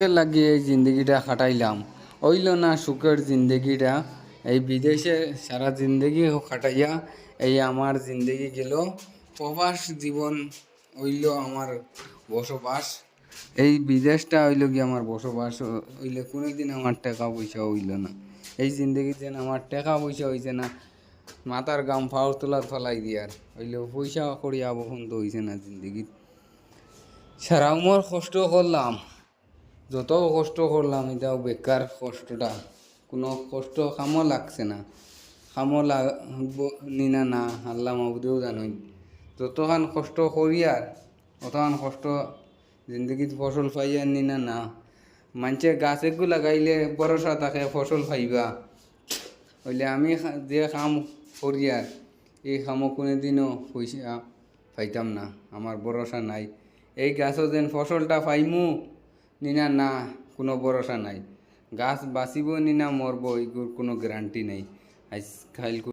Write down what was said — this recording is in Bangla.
লাগিয়ে এই জিন্দগিটা খাটাইলাম, হইল না সুখের জিন্দগিটা। এই বিদেশে সারা জিন্দগি খাটাইয়া এই আমার জিন্দগি গেল প্রবাস জীবন, হইল আমার বসবাস। এই বিদেশটা হইল কি আমার বসবাস হইলে কোনোদিন আমার টাকা পয়সা হইল না। এই জিন্দগি যেন আমার টাকা পয়সা হইছে না, মাথার গাম ফাউর তোলার ফলাই দিয়ার হইলেও পয়সা করিয়া বসন্ত হইছে না জিন্দগি। সারা উমর কষ্ট করলাম, যত কষ্ট করলাম এটাও বেকার কষ্টটা, কোনো কষ্ট কামও লাগছে না। কামও লাগব নিনা না আল্লাহ মাবুদেও জানুন। যতখান কষ্ট করিয়ার অতখান কষ্ট জিন্দগিত ফসল পাইয়ার নিনা না। মানুষে গাছ একটু লাগাইলে ভরসা থাকে ফসল পাইবা, হইলে আমি যে কাম করিয়ার এই কামও কোনোদিনও পয়সা পাইতাম না, আমার ভরসা নাই। এই গাছও যেন ফসলটা পাইমু নিনা না, কোনো ভরসা নাই। গাছ বাঁচিব নিনা মরব, এইগুর কোনো গ্যারান্টি নাই। আজকাল